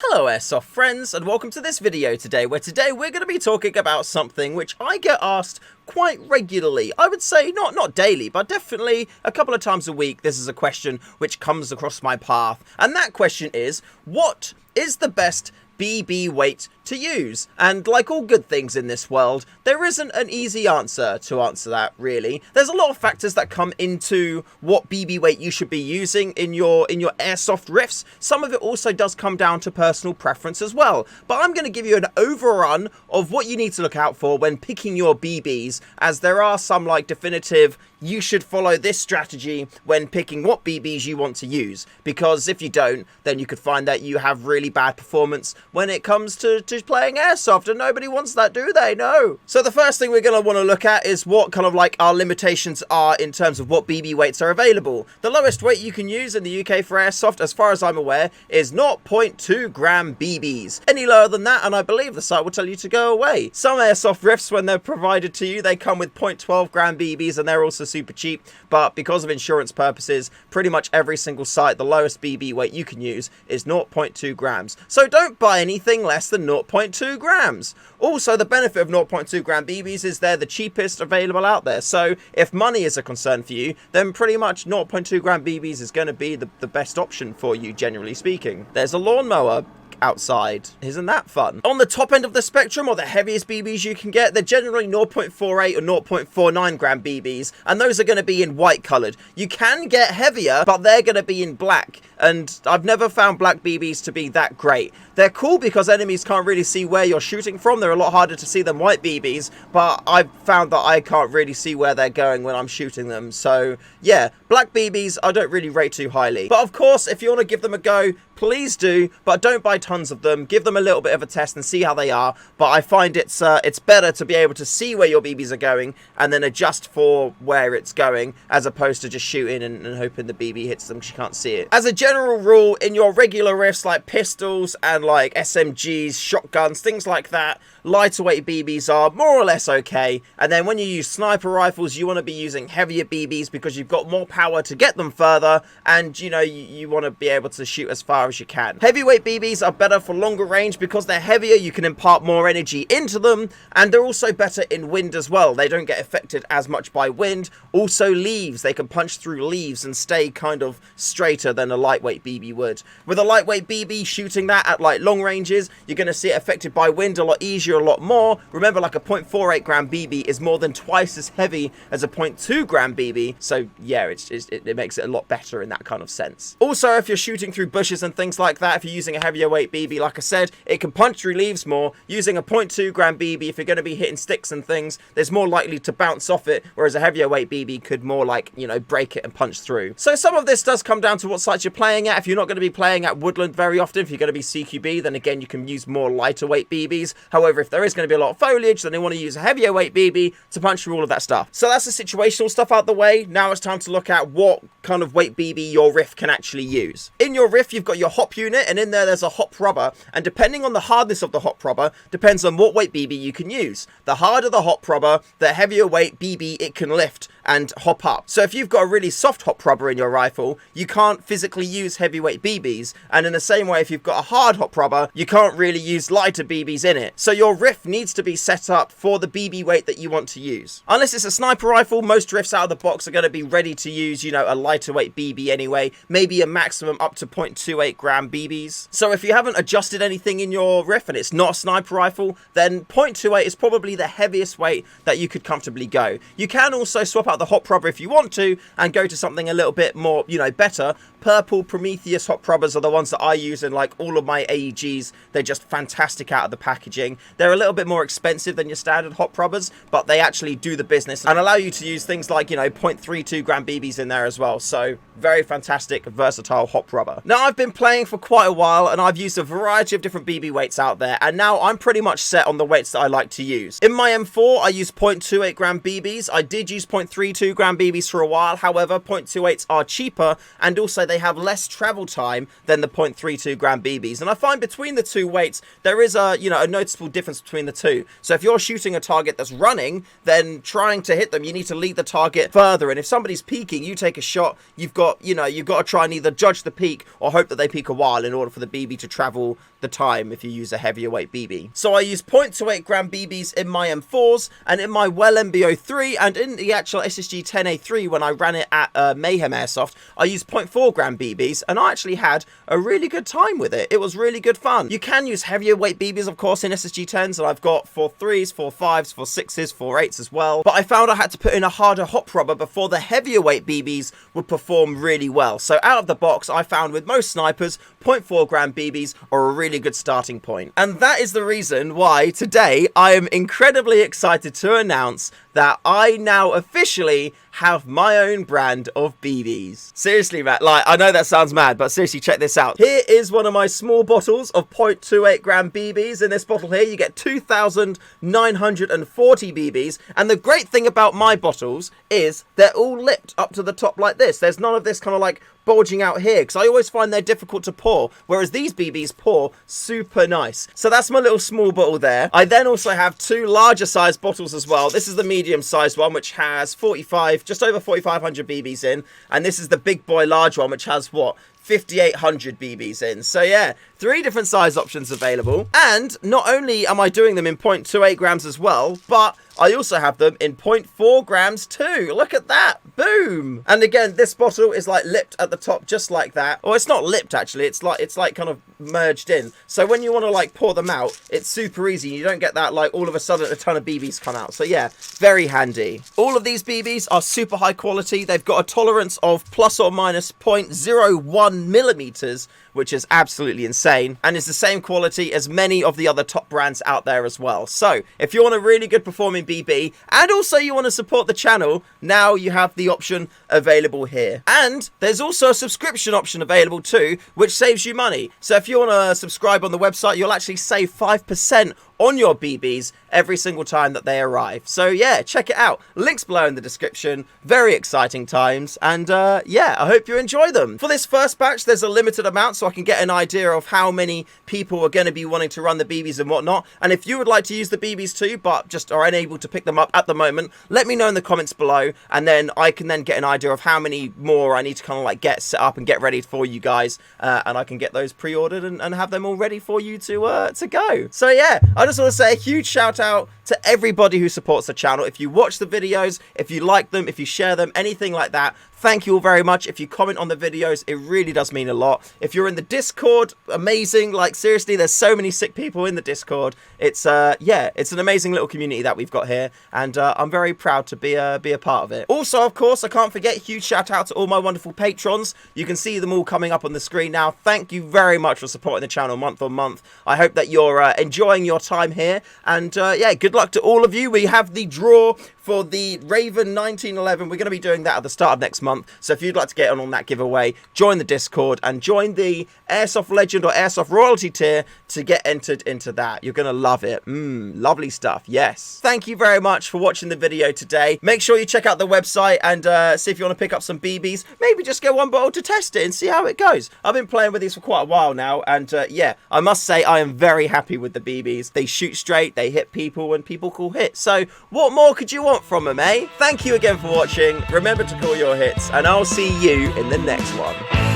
Hello Airsoft friends, and welcome to this video today, where today we're going to be talking about something which I get asked quite regularly. I would say not daily, but definitely a couple of times a week. This is a question which comes across my path, and that question is, what is the best BB weight to use? And like all good things in this world, there isn't an easy answer to answer that, really. There's a lot of factors that come into what BB weight you should be using in your airsoft riffs. Some of it also does come down to personal preference as well. But I'm going to give you an overrun of what you need to look out for when picking your BBs, as there are some like definitive you should follow this strategy when picking what BBs you want to use, because if you don't, then you could find that you have really bad performance when it comes to playing airsoft, and nobody wants that, do they? No. So the first thing we're going to want to look at is what kind of like our limitations are in terms of what BB weights are available. The lowest weight you can use in the UK for airsoft, as far as I'm aware, is 0.2 gram BBs. Any lower than that, and I believe the site will tell you to go away. Some airsoft riffs, when they're provided to you, they come with 0.12 gram BBs, and they're also super cheap, but because of insurance purposes, pretty much every single site, the lowest BB weight you can use is 0.2 grams. So don't buy anything less than 0.2 grams. Also, the benefit of 0.2 gram BBs is they're the cheapest available out there. So if money is a concern for you, then pretty much 0.2 gram BBs is going to be the best option for you, generally speaking. There's a lawnmower outside. Isn't that fun? On the top end of the spectrum, or the heaviest BBs you can get, they're generally 0.48 or 0.49 gram BBs, and those are going to be in white colored. You can get heavier, but they're going to be in black, and I've never found black BBs to be that great. They're cool because enemies can't really see where you're shooting from. They're a lot harder to see than white BBs, but I've found that I can't really see where they're going when I'm shooting them. So yeah, black BBs I don't really rate too highly. But of course, if you want to give them a go, please do, but don't buy tons of them. Give them a little bit of a test and see how they are. But I find it's better to be able to see where your BBs are going and then adjust for where it's going, as opposed to just shooting and hoping the BB hits them because you can't see it. As a general rule, in your regular riffs like pistols and like SMGs, shotguns, things like that, lighter weight BBs are more or less okay. And then when you use sniper rifles, you want to be using heavier BBs because you've got more power to get them further, and you know, you want to be able to shoot as far as you can. Heavyweight BBs are better for longer range because they're heavier, you can impart more energy into them, and they're also better in wind as well. They don't get affected as much by wind. Also leaves, they can punch through leaves and stay kind of straighter than a lightweight BB would. With a lightweight BB, shooting that at like long ranges, you're going to see it affected by wind a lot easier, a lot more. Remember, like a 0.48 gram BB is more than twice as heavy as a 0.2 gram BB, so yeah, it makes it a lot better in that kind of sense. Also, if you're shooting through bushes and things like that, if you're using a heavier weight BB, like I said, it can punch through leaves more. Using a 0.2 gram BB, if you're going to be hitting sticks and things, there's more likely to bounce off it, whereas a heavier weight BB could more like, you know, break it and punch through. So some of this does come down to what sites you're playing at. If you're not going to be playing at woodland very often, if you're going to be CQB, then again, you can use more lighter weight BBs. However, if there is going to be a lot of foliage, then they want to use a heavier weight BB to punch through all of that stuff. So that's the situational stuff out the way. Now it's time to look at what kind of weight BB your riff can actually use. In your riff, you've got your hop unit, and in there's a hop rubber, and depending on the hardness of the hop rubber depends on what weight BB you can use. The harder the hop rubber, the heavier weight BB it can lift and hop up. So if you've got a really soft hop rubber in your rifle, you can't physically use heavyweight BBs, and in the same way, if you've got a hard hop rubber, you can't really use lighter BBs in it. So your riff needs to be set up for the BB weight that you want to use. Unless it's a sniper rifle, most riffs out of the box are going to be ready to use, you know, a lighter weight BB anyway, maybe a maximum up to 0.28 gram BBs. So if you haven't adjusted anything in your riff and it's not a sniper rifle, then 0.28 is probably the heaviest weight that you could comfortably go. You can also swap out the hop rubber if you want to and go to something a little bit more, you know, better. Purple Prometheus hop rubbers are the ones that I use in like all of my AEGs. They're just fantastic out of the packaging. They're a little bit more expensive than your standard hop rubbers, but they actually do the business and allow you to use things like, you know, 0.32 gram BBs in there as well. So very fantastic, versatile hop rubber. Now, I've been playing for quite a while and I've used a variety of different BB weights out there, and now I'm pretty much set on the weights that I like to use. In my M4, I use 0.28 gram BBs. I did use 0.32 gram BBs for a while. However, 0.28s are cheaper, and also they have less travel time than the 0.32 gram BBs. And I find between the two weights, there is a noticeable difference between the two. So if you're shooting a target that's running, then trying to hit them, you need to lead the target further. And if somebody's peeking, you take a shot, you've got got, you know, you've got to try and either judge the peak or hope that they peak a while in order for the BB to travel the time if you use a heavier weight BB. So I use 0.28 gram BBs in my M4s and in my Well MBO3, and in the actual SSG 10A3 when I ran it at Mayhem Airsoft, I used 0.4 gram BBs, and I actually had a really good time with it. It was really good fun. You can use heavier weight BBs, of course, in SSG 10s, and I've got 4.3s, 4.5s, 4.6s, 4.8s as well, but I found I had to put in a harder hop rubber before the heavier weight BBs would perform really well. So out of the box, I found with most snipers, 0.4 gram BBs are a really good starting point. And that is the reason why today I am incredibly excited to announce that I now officially have my own brand of BBs. Seriously, Matt, like, I know that sounds mad, but seriously, check this out. Here is one of my small bottles of 0.28 gram BBs. In this bottle here, you get 2,940 BBs. And the great thing about my bottles is they're all lipped up to the top like this. There's none of this kind of like bulging out here, because I always find they're difficult to pour, whereas these BBs pour super nice. So that's my little small bottle there. I then also have two larger size bottles as well. This is the medium sized one, which has 45, just over 4,500 BBs in, and this is the big boy large one, which has what, 5,800 BBs in. So yeah, 3 different size options available. And not only am I doing them in 0.28 grams as well, but I also have them in 0.4 grams too. Look at that. Boom. And again, this bottle is like lipped at the top just like that. Or it's not lipped actually. It's like kind of merged in. So when you want to like pour them out, it's super easy. You don't get that like all of a sudden a ton of BBs come out. So yeah, very handy. All of these BBs are super high quality. They've got a tolerance of plus or minus 0.01 millimeters, which is absolutely insane, and is the same quality as many of the other top brands out there as well. So if you want a really good performing BB and also you want to support the channel, now you have the option available here. And there's also a subscription option available too, which saves you money. So if you want to subscribe on the website, you'll actually save 5% on your BBs every single time that they arrive. So yeah, check it out. Links below in the description. Very exciting times, and yeah, I hope you enjoy them. For this first batch, there's a limited amount, so I can get an idea of how many people are going to be wanting to run the BBs and whatnot. And if you would like to use the BBs too, but just are unable to pick them up at the moment, let me know in the comments below, and then I can then get an idea of how many more I need to kind of like get set up and get ready for you guys, and I can get those pre-ordered and have them all ready for you to go. So yeah, I just want to say a huge shout out to everybody who supports the channel. If you watch the videos, if you like them, if you share them, anything like that, thank you all very much. If you comment on the videos, it really does mean a lot. If you're in the Discord, amazing. Like seriously, there's so many sick people in the Discord. It's yeah, it's an amazing little community that we've got here, and I'm very proud to be a part of it. Also, of course, I can't forget, huge shout out to all my wonderful patrons. You can see them all coming up on the screen now. Thank you very much for supporting the channel month on month. I hope that you're enjoying your time here, and yeah, good luck to all of you. We have the draw for the Raven 1911. We're going to be doing that at the start of next month. So if you'd like to get on that giveaway, join the Discord and join the Airsoft Legend or Airsoft Royalty tier to get entered into that. You're going to love it. Lovely stuff. Yes. Thank you very much for watching the video today. Make sure you check out the website and see if you want to pick up some BBs. Maybe just get one bottle to test it and see how it goes. I've been playing with these for quite a while now, and yeah, I must say I am very happy with the BBs. They shoot straight, they hit people when people call hits. So what more could you want from them, eh? Thank you again for watching. Remember to call your hits, and I'll see you in the next one.